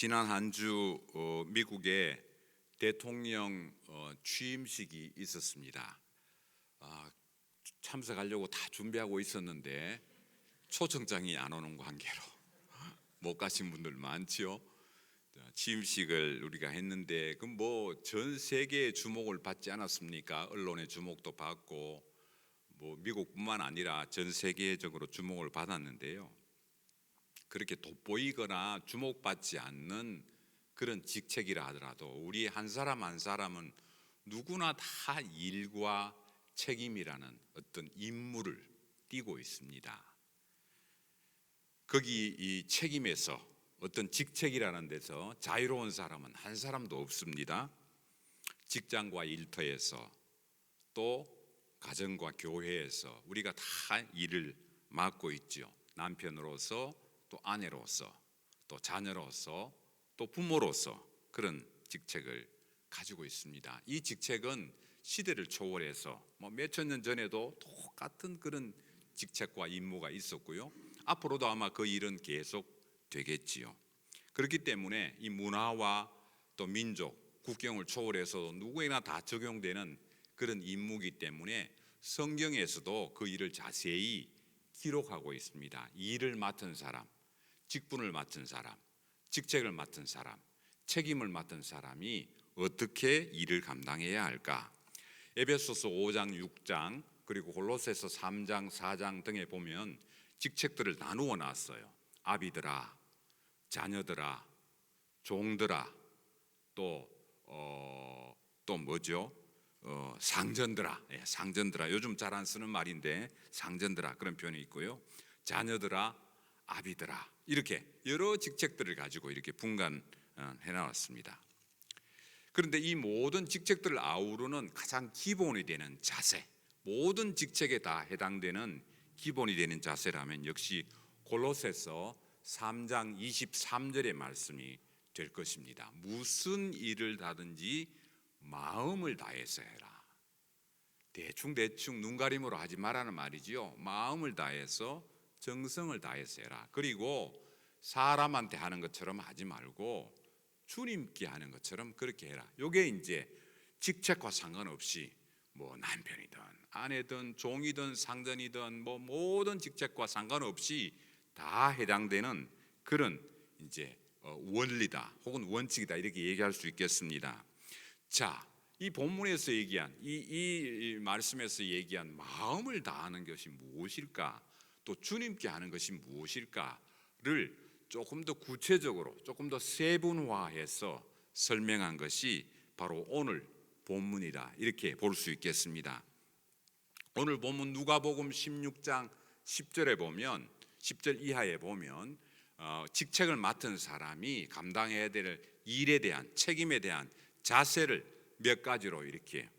지난 한 주 미국의 대통령 취임식이 있었습니다. 참석하려고 다 준비하고 있었는데 초청장이 안 오는 관계로 못 가신 분들 많지요. 취임식을 우리가 했는데 그 뭐 전 세계의 주목을 받지 않았습니까? 언론의 주목도 받고 뭐 미국뿐만 아니라 전 세계적으로 주목을 받았는데요. 그렇게 돋보이거나 주목받지 않는 그런 직책이라 하더라도 우리 한 사람 한 사람은 누구나 다 일과 책임이라는 어떤 임무를 띠고 있습니다. 거기 이 책임에서 어떤 직책이라는 데서 자유로운 사람은 한 사람도 없습니다. 직장과 일터에서 또 가정과 교회에서 우리가 다 일을 맡고 있죠. 남편으로서 또 아내로서 또 자녀로서 또 부모로서 그런 직책을 가지고 있습니다. 이 직책은 시대를 초월해서 몇천 년 전에도 똑같은 그런 직책과 임무가 있었고요. 앞으로도 아마 그 일은 계속 되겠지요. 그렇기 때문에 이 문화와 또 민족, 국경을 초월해서 누구에나 다 적용되는 그런 임무이기 때문에 성경에서도 그 일을 자세히 기록하고 있습니다. 이 일을 맡은 사람, 직분을 맡은 사람, 직책을 맡은 사람, 책임을 맡은 사람이 어떻게 일을 감당해야 할까? 에베소서 5장, 6장 그리고 골로새서 3장, 4장 등에 보면 직책들을 나누어 놨어요. 아비들아, 자녀들아, 종들아, 또 뭐죠? 상전들아, 상전들아. 요즘 잘 안 쓰는 말인데 상전들아 그런 표현이 있고요. 자녀들아, 아비들아 이렇게 여러 직책들을 가지고 이렇게 분간해 나왔습니다. 그런데 이 모든 직책들을 아우르는 가장 기본이 되는 자세, 모든 직책에 다 해당되는 기본이 되는 자세라면 역시 골로새서 3장 23절의 말씀이 될 것입니다. 무슨 일을 하든지 마음을 다해서 해라. 대충 눈가림으로 하지 말라는 말이지요. 마음을 다해서 정성을 다해서 해라. 그리고 사람한테 하는 것처럼 하지 말고 주님께 하는 것처럼 그렇게 해라. 이게 이제 직책과 상관없이 뭐 남편이든 아내든 종이든 상전이든 뭐 모든 직책과 상관없이 다 해당되는 그런 이제 원리다 혹은 원칙이다 이렇게 얘기할 수 있겠습니다. 자, 이 본문에서 얘기한 이 말씀에서 얘기한 마음을 다하는 것이 무엇일까? 또 주님께 하는 것이 무엇일까를 조금 더 구체적으로 조금 더 세분화해서 설명한 것이 바로 오늘 본문이다 이렇게 볼 수 있겠습니다. 오늘 본문 누가복음 16장 10절에 보면 10절 이하에 보면 직책을 맡은 사람이 감당해야 될 일에 대한 책임에 대한 자세를 몇 가지로 이렇게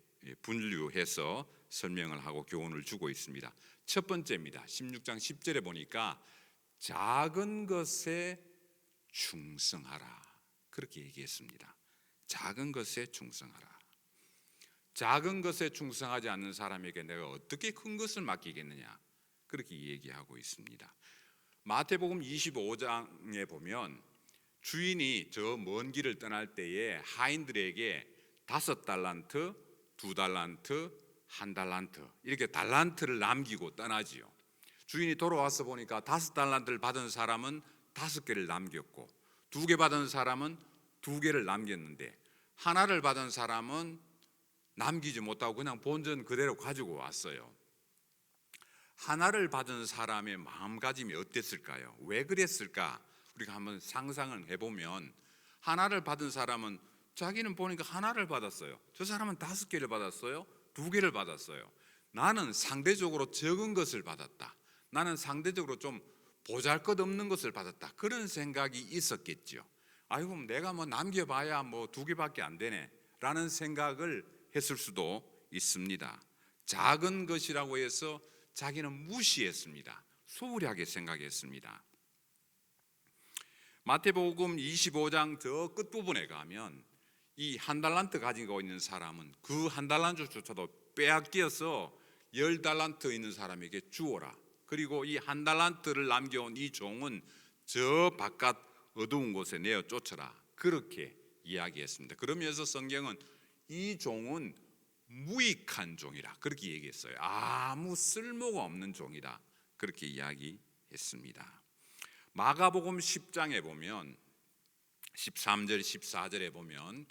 분류해서 설명을 하고 교훈을 주고 있습니다. 첫 번째입니다. 16장 10절에 보니까 작은 것에 충성하라 그렇게 얘기했습니다. 작은 것에 충성하라. 작은 것에 충성하지 않는 사람에게 내가 어떻게 큰 것을 맡기겠느냐 그렇게 얘기하고 있습니다. 마태복음 25장에 보면 주인이 저 먼 길을 떠날 때에 하인들에게 5달란트, 2달란트, 1달란트 이렇게 달란트를 남기고 떠나지요. 주인이 돌아와서 보니까 5달란트를 받은 사람은 5개를 남겼고 2개 받은 사람은 2개를 남겼는데 하나를 받은 사람은 남기지 못하고 그냥 본전 그대로 가지고 왔어요. 하나를 받은 사람의 마음가짐이 어땠을까요? 왜 그랬을까? 우리가 한번 상상을 해보면 하나를 받은 사람은 자기는 보니까 하나를 받았어요. 저 사람은 5개를 받았어요. 2개를 받았어요. 나는 상대적으로 적은 것을 받았다. 나는 상대적으로 좀 보잘것없는 것을 받았다. 그런 생각이 있었겠죠. 아이고 내가 뭐 남겨봐야 뭐 2개밖에 안 되네 라는 생각을 했을 수도 있습니다. 작은 것이라고 해서 자기는 무시했습니다. 소홀하게 생각했습니다. 마태복음 25장 저 끝부분에 가면 이 1달란트 가지고 있는 사람은 그 1달란트조차도 빼앗겨서 10달란트 있는 사람에게 주어라. 그리고 이 1달란트를 남겨온 이 종은 저 바깥 어두운 곳에 내어 쫓아라, 그렇게 이야기했습니다. 그러면서 성경은 이 종은 무익한 종이라 그렇게 얘기했어요. 아무 쓸모가 없는 종이다, 그렇게 이야기했습니다. 마가복음 10장에 보면 13절 14절에 보면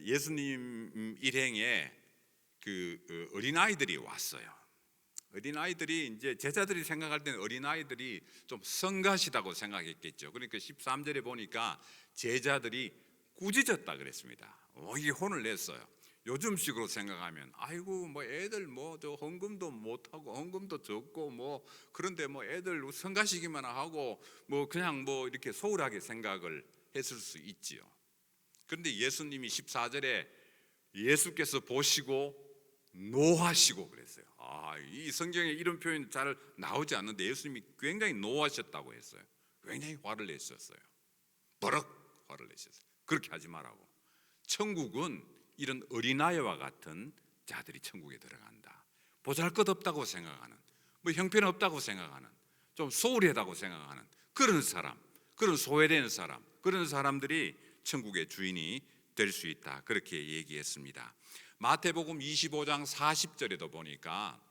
예수님 일행에 그 어린아이들이 왔어요. 어린아이들이 이제 제자들이 생각할 때는 어린아이들이 좀 성가시다고 생각했겠죠. 그러니까 13절에 보니까 제자들이 꾸짖었다 그랬습니다. 이게 혼을 냈어요. 요즘식으로 생각하면 아이고 뭐 애들 뭐 저 헌금도 못 하고 헌금도 적고 뭐 그런데 뭐 애들 성가시기만 하고 뭐 그냥 뭐 이렇게 소홀하게 생각을 했을 수 있지요. 그런데 예수님이 14절에 예수께서 보시고 노하시고 그랬어요. 이 성경에 이런 표현 잘 나오지 않는데 예수님이 굉장히 노하셨다고 했어요. 굉장히 화를 내셨어요. 버럭 화를 내셨어요. 그렇게 하지 말라고. 천국은 이런 어린아이와 같은 자들이 천국에 들어간다. 보잘것없다고 생각하는, 뭐 형편없다고 생각하는, 좀 소홀하다고 생각하는 그런 사람, 그런 소외된 사람, 그런 사람들이 천국의 주인이 될 수 있다, 그렇게 얘기했습니다. 마태복음 25장 40절에도 보니까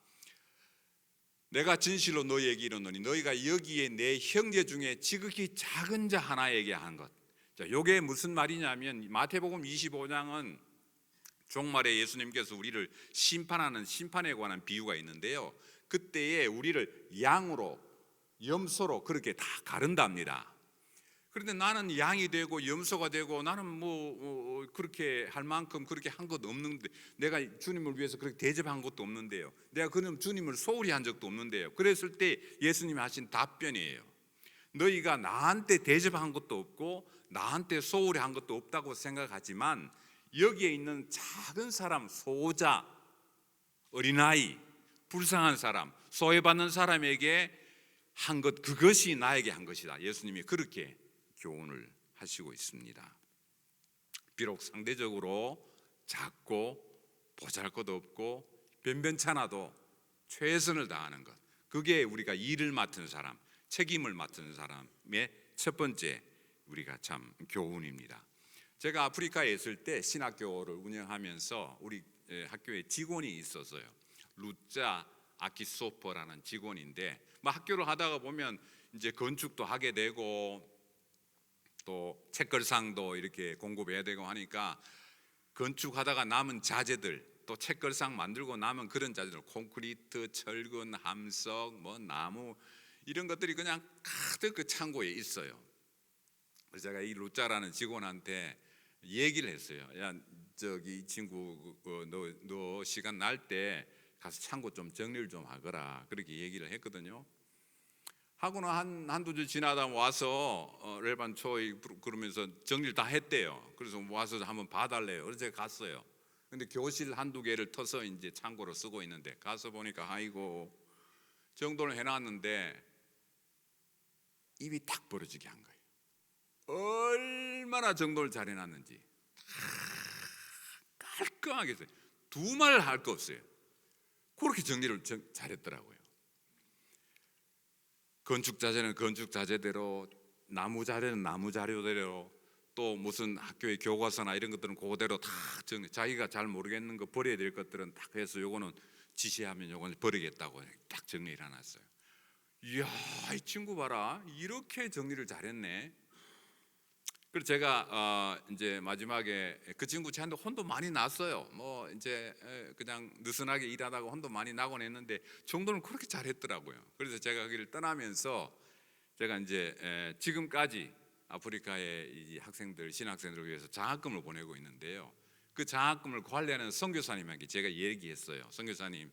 내가 진실로 너희에게 이르노니 너희가 여기에 내 형제 중에 지극히 작은 자 하나에게 한 것. 자, 이게 무슨 말이냐면 마태복음 25장은 종말에 예수님께서 우리를 심판하는 심판에 관한 비유가 있는데요, 그때에 우리를 양으로 염소로 그렇게 다 가른답니다. 그런데 나는 양이 되고 염소가 되고 나는 뭐 그렇게 할 만큼 그렇게 한 것도 없는데, 내가 주님을 위해서 그렇게 대접한 것도 없는데요, 내가 그럼 주님을 소홀히 한 적도 없는데요. 그랬을 때 예수님이 하신 답변이에요. 너희가 나한테 대접한 것도 없고 나한테 소홀히 한 것도 없다고 생각하지만 여기에 있는 작은 사람, 소자, 어린아이, 불쌍한 사람, 소외받는 사람에게 한 것, 그것이 나에게 한 것이다. 예수님이 그렇게 교훈을 하시고 있습니다. 비록 상대적으로 작고 보잘것없고 변변찮아도 최선을 다하는 것, 그게 우리가 일을 맡은 사람, 책임을 맡은 사람의 첫 번째 우리가 참 교훈입니다. 제가 아프리카에 있을 때 신학교를 운영하면서 우리 학교에 직원이 있었어요. 루짜 아키소퍼라는 직원인데, 뭐 학교를 하다가 보면 이제 건축도 하게 되고 또 책걸상도 이렇게 공급해야 되고 하니까 건축하다가 남은 자재들, 또 책걸상 만들고 남은 그런 자재들, 콘크리트, 철근, 함석, 뭐 나무, 이런 것들이 그냥 가득 그 창고에 있어요. 그래서 제가 이 루짜라는 직원한테 얘기를 했어요. 야, 저기 이 친구 너 시간 날 때 가서 창고 좀 정리를 좀 하거라, 그렇게 얘기를 했거든요. 하고는 한두 주 지나다 와서 렐반 초이 그러면서 정리를 다 했대요. 그래서 와서 한번 봐달래요. 그래서 제가 갔어요. 근데 교실 한두 개를 터서 이제 창고로 쓰고 있는데 가서 보니까 아이고 정돈을 해놨는데 입이 딱 벌어지게 한 거예요. 얼마나 정돈을 잘 해놨는지 깔끔하게 했어요. 두 말 할 거 없어요. 그렇게 정리를 잘했더라고요. 건축 자재는 건축 자재대로, 나무 자재는 나무 자료대로, 또 무슨 학교의 교과서나 이런 것들은 그대로 다 정리, 자기가 잘 모르겠는 거 버려야 될 것들은 딱 해서 요거는 지시하면 요거는 버리겠다고 딱 정리를 해놨어요. 이야, 이 친구 봐라, 이렇게 정리를 잘했네. 그래서 제가 이제 마지막에 그 친구 저한테 혼도 많이 났어요. 뭐 이제 그냥 느슨하게 일하다가 혼도 많이 나곤 했는데 정도는 그렇게 잘했더라고요. 그래서 제가 거기를 떠나면서 제가 이제 지금까지 아프리카의 이 학생들, 신학생들을 위해서 장학금을 보내고 있는데요, 그 장학금을 관리하는 선교사님에게 제가 얘기했어요. 선교사님,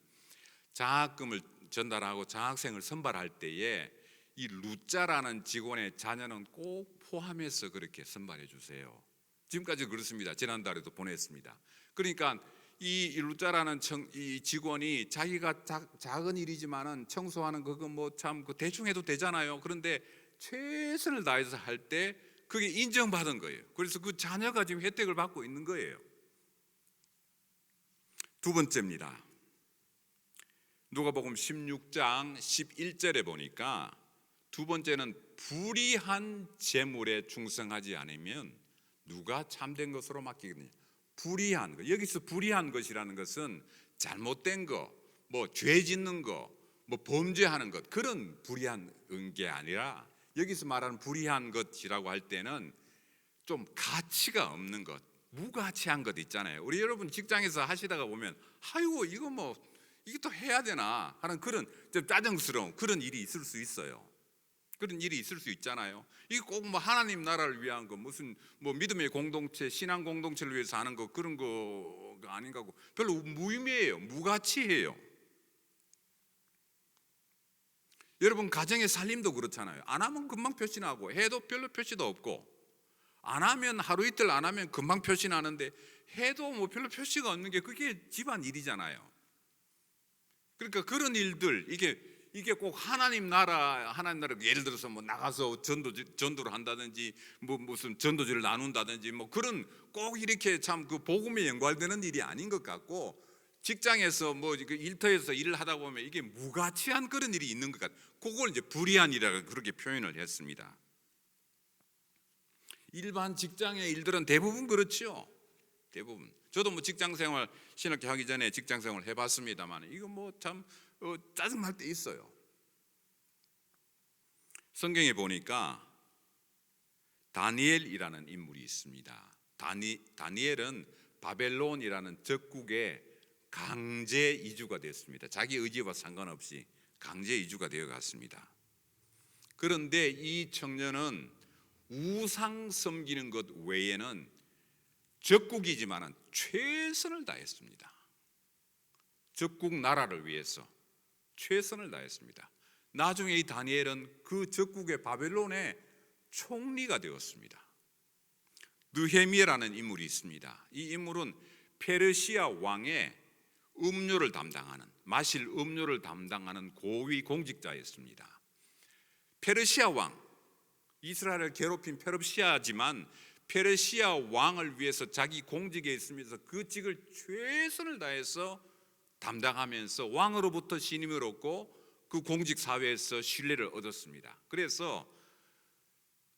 장학금을 전달하고 장학생을 선발할 때에 이 루짜라는 직원의 자녀는 꼭 포함해서 그렇게 선발해 주세요. 지금까지 그렇습니다. 지난달에도 보냈습니다. 그러니까 이 루짜라는 이 직원이 자기가 작은 일이지만은 청소하는 그거 뭐 참 그 대충 해도 되잖아요. 그런데 최선을 다해서 할 때 그게 인정받은 거예요. 그래서 그 자녀가 지금 혜택을 받고 있는 거예요. 두 번째입니다. 누가복음 16장 11절에 보니까 두 번째는 불의한 재물에 충성하지 않으면 누가 참된 것으로 맡기겠느냐. 불의한 것. 여기서 불의한 것이라는 것은 잘못된 거, 뭐 죄 짓는 거, 뭐 범죄하는 것, 그런 불의한 게 아니라 여기서 말하는 불의한 것이라고 할 때는 좀 가치가 없는 것, 무가치한 것 있잖아요. 우리 여러분 직장에서 하시다가 보면 아이고 이거 뭐 이게 또 해야 되나 하는 그런 좀 짜증스러운 그런 일이 있을 수 있어요. 그런 일이 있을 수 있잖아요. 이게 꼭 뭐 하나님 나라를 위한 거, 무슨 뭐 믿음의 공동체, 신앙 공동체를 위해서 하는 거, 그런 거가 아닌가 하고 별로 무의미해요. 무가치해요. 여러분 가정의 살림도 그렇잖아요. 안 하면 금방 표시나고 해도 별로 표시도 없고, 안 하면 하루 이틀 안 하면 금방 표시나는데 해도 뭐 별로 표시가 없는 게 그게 집안 일이잖아요. 그러니까 그런 일들, 이게 꼭 하나님 나라 예를 들어서 뭐 나가서 전도를 한다든지 뭐 무슨 전도지를 나눈다든지 뭐 그런 꼭 이렇게 참 그 복음에 연관되는 일이 아닌 것 같고, 직장에서 뭐 일터에서 일을 하다 보면 이게 무가치한 그런 일이 있는 것 같아요. 그걸 이제 불의한 일이라고 그렇게 표현을 했습니다. 일반 직장의 일들은 대부분 그렇죠. 대부분. 저도 뭐 직장생활 신학교 하기 전에 직장생활 해봤습니다만 이거 뭐 참 짜증날 때 있어요. 성경에 보니까 다니엘이라는 인물이 있습니다. 다니엘은 바벨론이라는 적국에 강제 이주가 됐습니다. 자기 의지와 상관없이 강제 이주가 되어 갔습니다. 그런데 이 청년은 우상 섬기는 것 외에는 적국이지만 최선을 다했습니다. 적국 나라를 위해서 최선을 다했습니다. 나중에 이 다니엘은 그 적국의 바벨론의 총리가 되었습니다. 느헤미야라는 인물이 있습니다. 이 인물은 페르시아 왕의 음료를 담당하는, 마실 음료를 담당하는 고위 공직자였습니다. 페르시아 왕, 이스라엘을 괴롭힌 페르시아지만 페르시아 왕을 위해서 자기 공직에 있으면서 그 직을 최선을 다해서 담당하면서 왕으로부터 신임을 얻고 그 공직 사회에서 신뢰를 얻었습니다. 그래서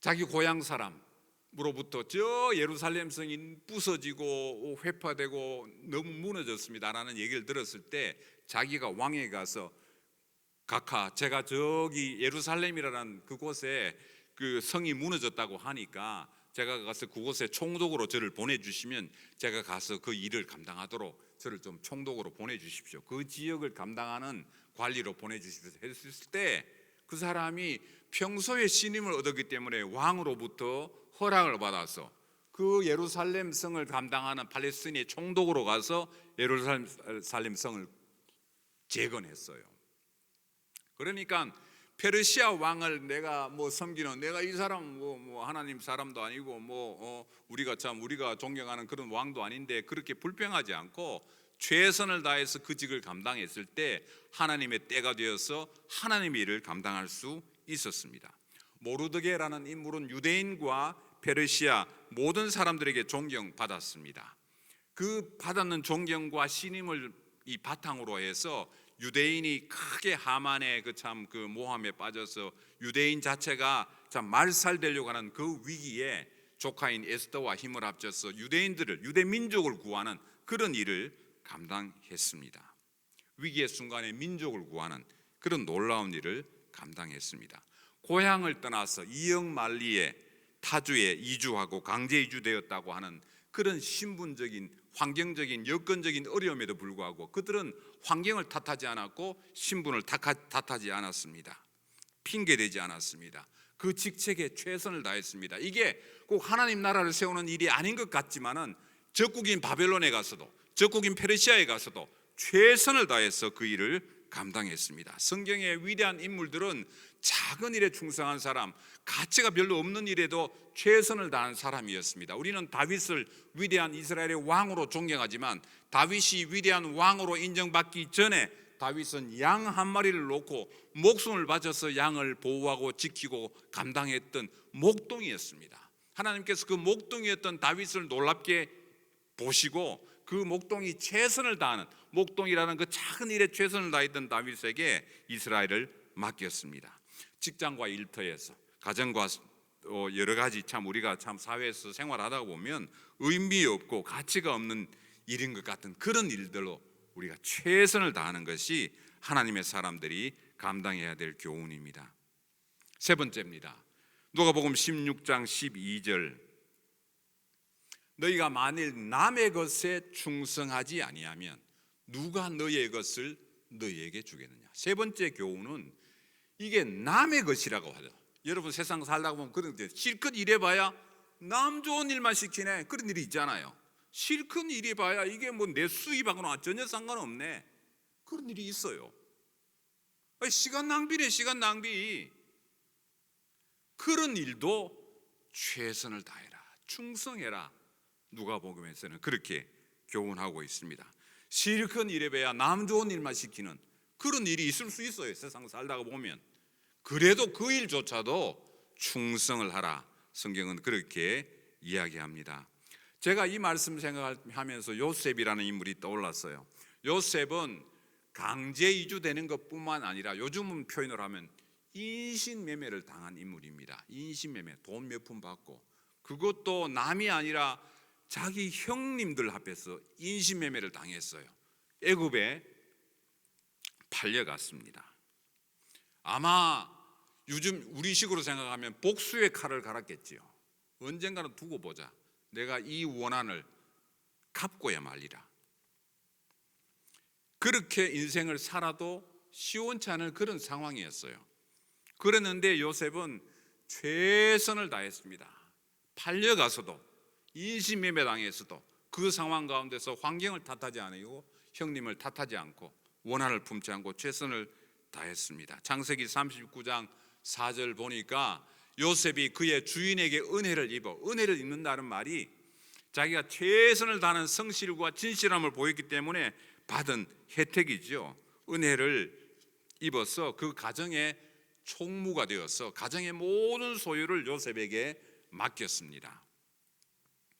자기 고향 사람으로부터 저 예루살렘 성이 부서지고 회파되고 너무 무너졌습니다라는 얘기를 들었을 때 자기가 왕에 가서 각하, 제가 저기 예루살렘이라는 그곳에 그 성이 무너졌다고 하니까 제가 가서 그곳에 총독으로 저를 보내주시면 제가 가서 그 일을 감당하도록 저를 좀 총독으로 보내주십시오. 그 지역을 감당하는 관리로 보내주십시오 했을 때 그 사람이 평소에 신임을 얻었기 때문에 왕으로부터 허락을 받아서 그 예루살렘 성을 감당하는 팔레스틴의 총독으로 가서 예루살렘 성을 재건했어요. 그러니까 페르시아 왕을 내가 뭐 섬기는, 내가 이 사람 뭐 하나님 사람도 아니고 우리가 존경하는 그런 왕도 아닌데 그렇게 불평하지 않고 최선을 다해서 그 직을 감당했을 때 하나님의 때가 되어서 하나님의 일을 감당할 수 있었습니다. 모르드게라는 인물은 유대인과 페르시아 모든 사람들에게 존경받았습니다. 그 받았는 존경과 신임을 이 바탕으로 해서 유대인이 크게 하만의 그 모함에 빠져서 유대인 자체가 참 말살되려고 하는 그 위기에 조카인 에스더와 힘을 합쳐서 유대 민족을 구하는 그런 일을 감당했습니다. 위기의 순간에 민족을 구하는 그런 놀라운 일을 감당했습니다. 고향을 떠나서 이역만리에 타주에 이주하고 강제 이주되었다고 하는 그런 신분적인, 환경적인, 여건적인 어려움에도 불구하고 그들은 환경을 탓하지 않았고 신분을 탓하지 않았습니다. 핑계대지 않았습니다. 그 직책에 최선을 다했습니다. 이게 꼭 하나님 나라를 세우는 일이 아닌 것 같지만은 적국인 바벨론에 가서도, 적국인 페르시아에 가서도 최선을 다해서 그 일을 감당했습니다. 성경의 위대한 인물들은 작은 일에 충성한 사람, 가치가 별로 없는 일에도 최선을 다한 사람이었습니다. 우리는 다윗을 위대한 이스라엘의 왕으로 존경하지만 다윗이 위대한 왕으로 인정받기 전에 다윗은 양 한 마리를 놓고 목숨을 바쳐서 양을 보호하고 지키고 감당했던 목동이었습니다. 하나님께서 그 목동이었던 다윗을 놀랍게 보시고 그 목동이 최선을 다하는, 목동이라는 그 작은 일에 최선을 다했던 다윗에게 이스라엘을 맡겼습니다. 직장과 일터에서, 가정과 여러 가지 참 우리가 참 사회에서 생활하다 보면 의미 없고 가치가 없는 일인 것 같은 그런 일들로 우리가 최선을 다하는 것이 하나님의 사람들이 감당해야 될 교훈입니다. 세 번째입니다. 누가복음 16장 12절, 너희가 만일 남의 것에 충성하지 아니하면 누가 너희의 것을 너희에게 주겠느냐. 세 번째 교훈은 이게 남의 것이라고 하죠. 여러분 세상 살다가 보면 그런 게 실컷 일해봐야 남 좋은 일만 시키네, 그런 일이 있잖아요. 실컷 일해봐야 이게 뭐 내 수입하고는 전혀 상관없네, 그런 일이 있어요. 시간 낭비네, 시간 낭비. 그런 일도 최선을 다해라, 충성해라. 누가복음에서는 그렇게 교훈하고 있습니다. 실컷 일해봐야 남 좋은 일만 시키는 그런 일이 있을 수 있어요, 세상 살다가 보면. 그래도 그 일조차도 충성을 하라, 성경은 그렇게 이야기합니다. 제가 이 말씀 생각하면서 요셉이라는 인물이 떠올랐어요. 요셉은 강제 이주되는 것뿐만 아니라 요즘은 표현을 하면 인신매매를 당한 인물입니다. 인신매매, 돈 몇 푼 받고, 그것도 남이 아니라 자기 형님들 앞에서 인신매매를 당했어요. 애굽에 팔려갔습니다. 아마 요즘 우리식으로 생각하면 복수의 칼을 갈았겠지요. 언젠가는 두고 보자, 내가 이 원한을 갚고야 말리라. 그렇게 인생을 살아도 시원치 않은 그런 상황이었어요. 그랬는데 요셉은 최선을 다했습니다. 팔려가서도, 인신매매 당해서도 그 상황 가운데서 환경을 탓하지 않고, 형님을 탓하지 않고, 원한을 품지 않고 최선을 다했습니다. 창세기 39장 4절 보니까 요셉이 그의 주인에게 은혜를 입는다는 말이 자기가 최선을 다하는 성실과 진실함을 보였기 때문에 받은 혜택이죠. 은혜를 입어서 그 가정의 총무가 되어서 가정의 모든 소유를 요셉에게 맡겼습니다.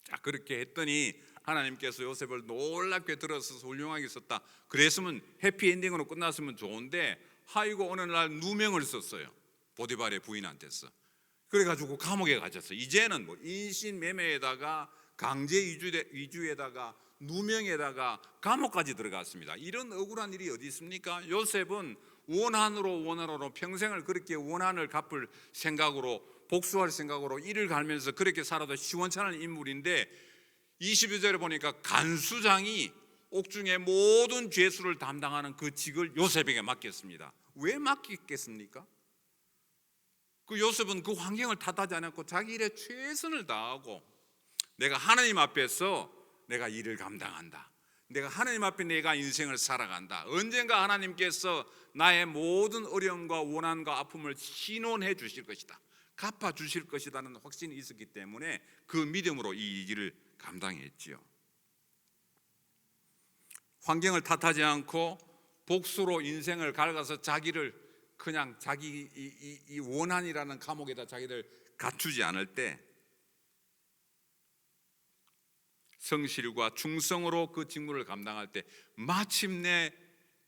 자, 그렇게 했더니 하나님께서 요셉을 놀랍게 들어서서 훌륭하게 썼다. 그랬으면 해피엔딩으로 끝났으면 좋은데, 아이고 어느 날 누명을 썼어요, 보디발의 부인한테서. 그래가지고 감옥에 갇혔어요. 이제는 뭐 인신매매에다가 강제 이주에다가 누명에다가 감옥까지 들어갔습니다. 이런 억울한 일이 어디 있습니까? 요셉은 원한으로 평생을 그렇게 원한을 갚을 생각으로, 복수할 생각으로 일을 갈면서 그렇게 살아도 시원찮은 인물인데, 22절에 보니까 간수장이 옥중의 모든 죄수를 담당하는 그 직을 요셉에게 맡겼습니다. 왜 맡겼겠습니까? 그 요셉은 그 환경을 탓하지 않았고 자기 일에 최선을 다하고, 내가 하나님 앞에서 내가 일을 감당한다, 내가 하나님 앞에 내가 인생을 살아간다, 언젠가 하나님께서 나의 모든 어려움과 원한과 아픔을 신원해 주실 것이다, 갚아 주실 것이라는 확신이 있었기 때문에 그 믿음으로 이 일을 감당했지요. 환경을 탓하지 않고 복수로 인생을 갉아서 자기를 그냥 자기 이 원한이라는 감옥에다 자기를 갖추지 않을 때, 성실과 충성으로 그 직무를 감당할 때 마침내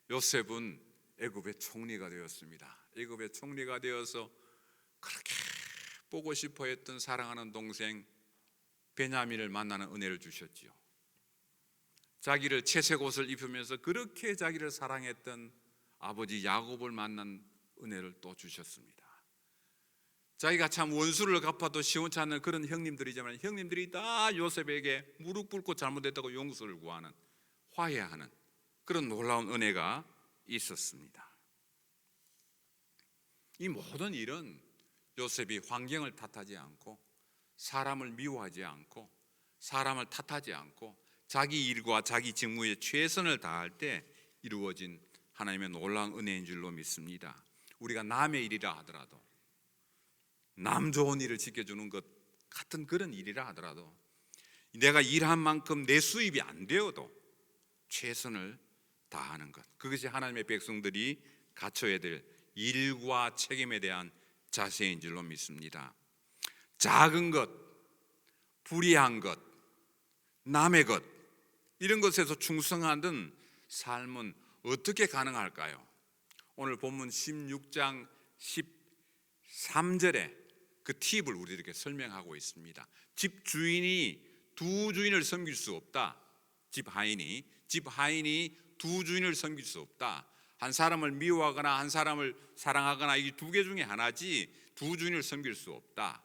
요셉은 애굽의 총리가 되었습니다. 애굽의 총리가 되어서 그렇게 보고 싶어 했던 사랑하는 동생 베냐민을 만나는 은혜를 주셨지요. 자기를 채색 옷을 입히면서 그렇게 자기를 사랑했던 아버지 야곱을 만난 은혜를 또 주셨습니다. 자기가 참 원수를 갚아도 시원치 않는 그런 형님들이지만 형님들이 다 요셉에게 무릎 꿇고 잘못했다고 용서를 구하는, 화해하는 그런 놀라운 은혜가 있었습니다. 이 모든 일은 요셉이 환경을 탓하지 않고, 사람을 미워하지 않고, 사람을 탓하지 않고 자기 일과 자기 직무에 최선을 다할 때 이루어진 하나님의 놀라운 은혜인 줄로 믿습니다. 우리가 남의 일이라 하더라도, 남 좋은 일을 지켜주는 것 같은 그런 일이라 하더라도, 내가 일한 만큼 내 수입이 안 되어도 최선을 다하는 것, 그것이 하나님의 백성들이 갖춰야 될 일과 책임에 대한 자세인 줄로 믿습니다. 작은 것, 불의한 것, 남의 것, 이런 것에서 충성하는 삶은 어떻게 가능할까요? 오늘 본문 16장 3절에 그 팁을 우리에게 설명하고 있습니다. 집 주인이 두 주인을 섬길 수 없다. 집 하인이 두 주인을 섬길 수 없다. 한 사람을 미워하거나 한 사람을 사랑하거나 이 두 개 중에 하나지 두 주인을 섬길 수 없다.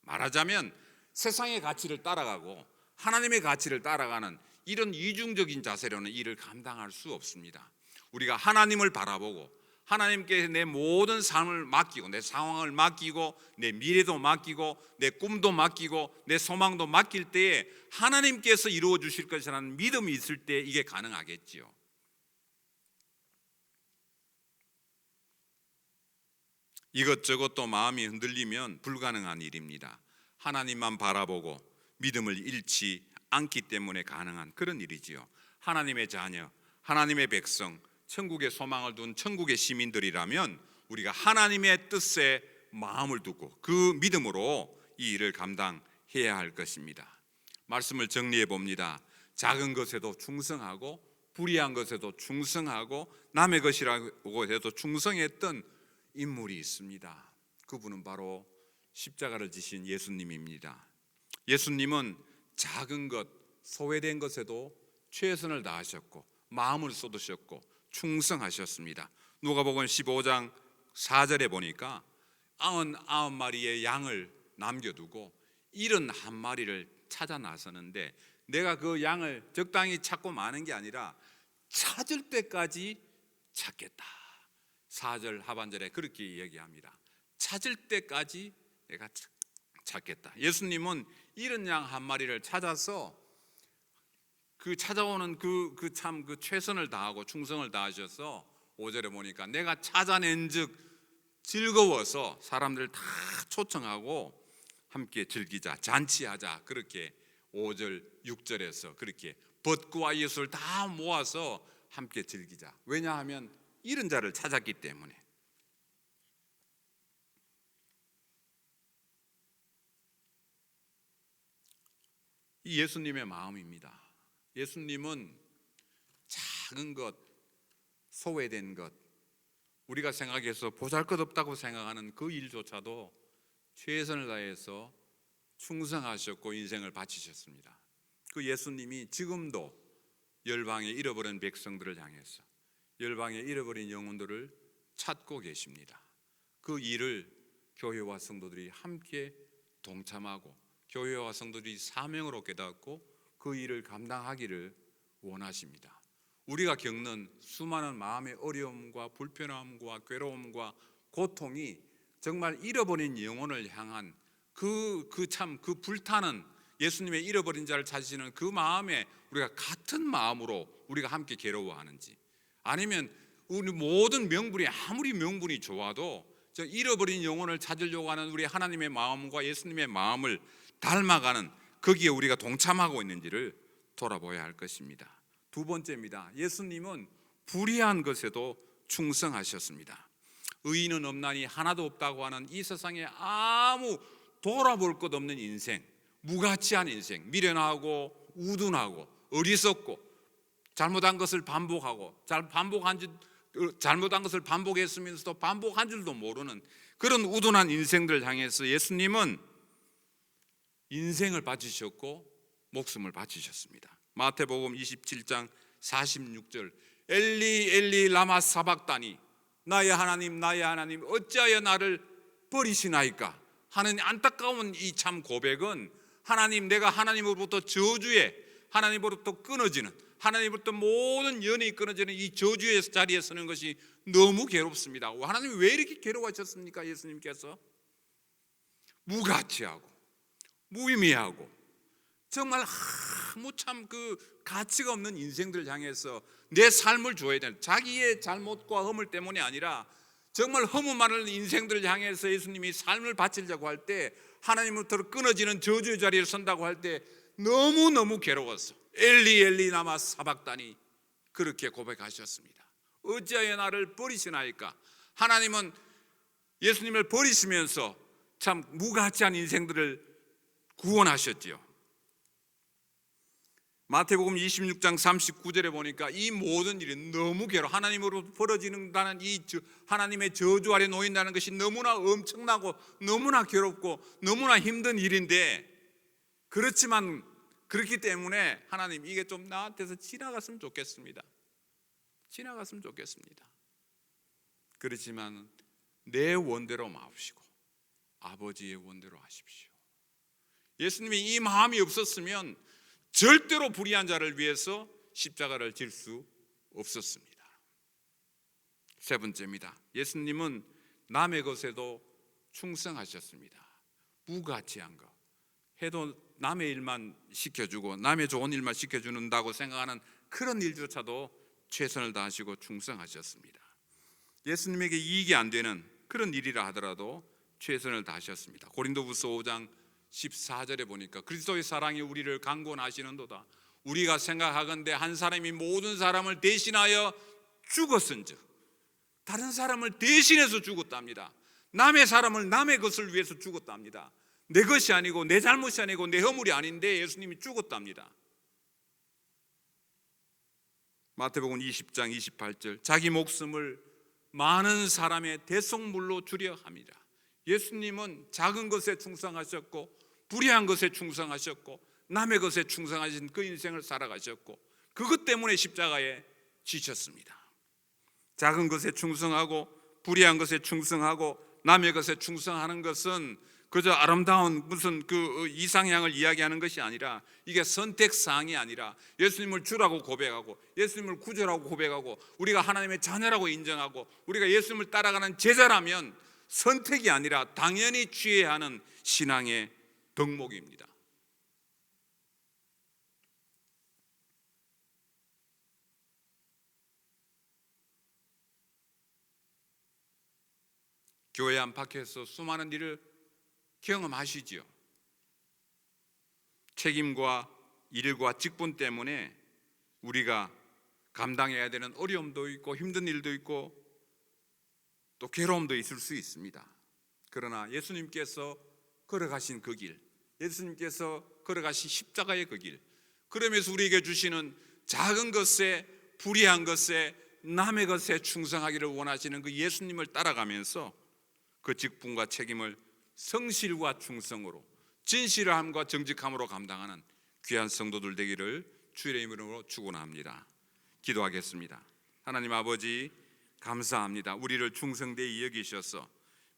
말하자면 세상의 가치를 따라가고 하나님의 가치를 따라가는 이런 이중적인 자세로는 일을 감당할 수 없습니다. 우리가 하나님을 바라보고 하나님께 내 모든 삶을 맡기고 내 상황을 맡기고 내 미래도 맡기고 내 꿈도 맡기고 내 소망도 맡길 때에 하나님께서 이루어 주실 것이라는 믿음이 있을 때 이게 가능하겠지요. 이것저것 또 마음이 흔들리면 불가능한 일입니다. 하나님만 바라보고 믿음을 잃지 않기 때문에 가능한 그런 일이지요. 하나님의 자녀, 하나님의 백성, 천국의 소망을 둔 천국의 시민들이라면 우리가 하나님의 뜻에 마음을 두고 그 믿음으로 이 일을 감당해야 할 것입니다. 말씀을 정리해 봅니다. 작은 것에도 충성하고 불의한 것에도 충성하고 남의 것이라고 해도 충성했던 인물이 있습니다. 그분은 바로 십자가를 지신 예수님입니다. 예수님은 작은 것, 소외된 것에도 최선을 다하셨고 마음을 쏟으셨고 충성하셨습니다. 누가복음 15장 4절에 보니까 99마리의 양을 남겨두고 71마리를 찾아 나서는데 내가 그 양을 적당히 찾고 마는 게 아니라 찾을 때까지 찾겠다. 4절 하반절에 그렇게 얘기합니다. 찾을 때까지 내가 찾겠다. 예수님은 70양 한 마리를 찾아서 그 찾아오는 그 최선을 다하고 충성을 다하셔서 5절에 보니까 내가 찾아낸즉 즐거워서 사람들을 다 초청하고 함께 즐기자, 잔치하자. 그렇게 5절, 6절에서 그렇게 벗구와 예수를 다 모아서 함께 즐기자. 왜냐하면 잃은 자를 찾았기 때문에. 이 예수님의 마음입니다. 예수님은 작은 것, 소외된 것, 우리가 생각해서 보잘것없다고 생각하는 그 일조차도 최선을 다해서 충성하셨고 인생을 바치셨습니다. 그 예수님이 지금도 열방에 잃어버린 백성들을 향해서 열방에 잃어버린 영혼들을 찾고 계십니다. 그 일을 교회와 성도들이 함께 동참하고 교회와 성도들이 사명으로 깨닫고 그 일을 감당하기를 원하십니다. 우리가 겪는 수많은 마음의 어려움과 불편함과 괴로움과 고통이 정말 잃어버린 영혼을 향한 그 불타는 예수님의 잃어버린 자를 찾으시는 그 마음에 우리가 같은 마음으로 우리가 함께 괴로워하는지, 아니면 우리 모든 명분이 아무리 명분이 좋아도 저 잃어버린 영혼을 찾으려고 하는 우리 하나님의 마음과 예수님의 마음을 닮아가는 거기에 우리가 동참하고 있는지를 돌아보아야 할 것입니다. 두 번째입니다. 예수님은 불의한 것에도 충성하셨습니다. 의인은 없나니 하나도 없다고 하는 이 세상에 아무 돌아볼 것 없는 인생, 무가치한 인생, 미련하고 우둔하고 어리석고 잘못한 것을 반복하고 잘못한 것을 반복했으면서도 반복한 줄도 모르는 그런 우둔한 인생들 향해서 예수님은 인생을 바치셨고 목숨을 바치셨습니다. 마태복음 27장 46절 엘리 엘리 라마 사박다니 나의 하나님 나의 하나님 어찌하여 나를 버리시나이까 하는 안타까운 이 참 고백은 하나님, 내가 하나님으로부터 저주에 하나님으로부터 끊어지는, 하나님으로부터 모든 연이 끊어지는 이 저주의 자리에 서는 것이 너무 괴롭습니다. 하나님이 왜 이렇게 괴로워하셨습니까? 예수님께서 무가치하고 무의미하고 정말 아무 참 그 가치가 없는 인생들 향해서 내 삶을 줘야 되는, 자기의 잘못과 허물 때문이 아니라 정말 허무 많은 인생들을 향해서 예수님이 삶을 바치려고 할 때, 하나님으로부터 끊어지는 저주의 자리에 선다고 할 때 너무너무 괴로웠어. 엘리 엘리 라마 사박다니 그렇게 고백하셨습니다. 어찌하여 나를 버리시나이까. 하나님은 예수님을 버리시면서 참 무가치한 인생들을 구원하셨지요. 마태복음 26장 39절에 보니까 이 모든 일이 너무 하나님으로 벌어지는다는 하나님의 저주 아래 놓인다는 것이 너무나 엄청나고 너무나 괴롭고 너무나 힘든 일인데, 그렇지만 그렇기 때문에 하나님, 이게 좀 나한테서 지나갔으면 좋겠습니다. 지나갔으면 좋겠습니다. 그렇지만 내 원대로 마옵시고 아버지의 원대로 하십시오. 예수님이 이 마음이 없었으면 절대로 불의한 자를 위해서 십자가를 질 수 없었습니다. 세 번째입니다. 예수님은 남의 것에도 충성하셨습니다. 무가치한 것, 해도 남의 일만 시켜주고 남의 좋은 일만 시켜주는다고 생각하는 그런 일조차도 최선을 다하시고 충성하셨습니다. 예수님에게 이익이 안 되는 그런 일이라 하더라도 최선을 다하셨습니다. 고린도후서 5장 14절에 보니까 그리스도의 사랑이 우리를 강권하시는도다. 우리가 생각하건대 한 사람이 모든 사람을 대신하여 죽었은즉, 다른 사람을 대신해서 죽었답니다. 남의 사람을 남의 것을 위해서 죽었답니다. 내 것이 아니고 내 잘못이 아니고 내 허물이 아닌데 예수님이 죽었답니다. 마태복음 20장 28절, 자기 목숨을 많은 사람의 대속물로 주려 합니다. 예수님은 작은 것에 충성하셨고 불의한 것에 충성하셨고 남의 것에 충성하신 그 인생을 살아가셨고 그것 때문에 십자가에 지셨습니다. 작은 것에 충성하고 불의한 것에 충성하고 남의 것에 충성하는 것은 그저 아름다운 무슨 그 이상향을 이야기하는 것이 아니라, 이게 선택사항이 아니라 예수님을 주라고 고백하고 예수님을 구주라고 고백하고 우리가 하나님의 자녀라고 인정하고 우리가 예수님을 따라가는 제자라면 선택이 아니라 당연히 취해야 하는 신앙의 덕목입니다. 교회 안팎에서 수많은 일을 경험하시지요. 책임과 일과 직분 때문에 우리가 감당해야 되는 어려움도 있고 힘든 일도 있고 또 괴로움도 있을 수 있습니다. 그러나 예수님께서 걸어가신 그 길, 예수님께서 걸어가신 십자가의 그 길, 그러면서 우리에게 주시는 작은 것에 불의한 것에 남의 것에 충성하기를 원하시는 그 예수님을 따라가면서 그 직분과 책임을 성실과 충성으로, 진실함과 정직함으로 감당하는 귀한 성도들 되기를 주의 이름으로 축원합니다. 기도하겠습니다. 하나님 아버지, 감사합니다. 우리를 충성되이 여기셔서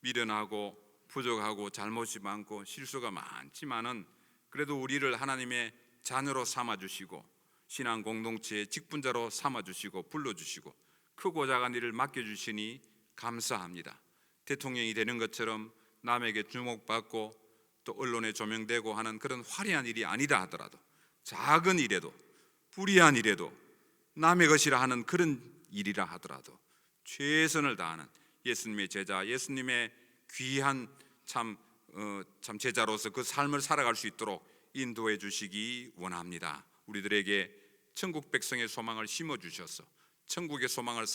미련하고 부족하고 잘못이 많고 실수가 많지만은 그래도 우리를 하나님의 자녀로 삼아주시고 신앙 공동체의 직분자로 삼아주시고 불러주시고 크고 작은 일을 맡겨주시니 감사합니다. 대통령이 되는 것처럼 남에게 주목받고 또 언론에 조명되고 하는 그런 화려한 일이 아니다 하더라도 작은 일에도 불의한 일에도 남의 것이라 하는 그런 일이라 하더라도 최선을 다하는 예수님의 제자, 예수님의 귀한 참 제자로서 그 삶을 살아갈 수 있도록 인도해 주시기 원합니다. 우리들에게 천국 백성의 소망을 심어주셔서 천국의 소망을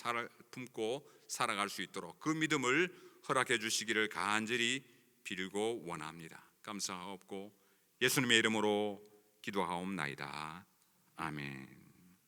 품고 살아갈 수 있도록 그 믿음을 허락해 주시기를 간절히 빌고 원합니다. 감사하옵고 예수님의 이름으로 기도하옵나이다. 아멘.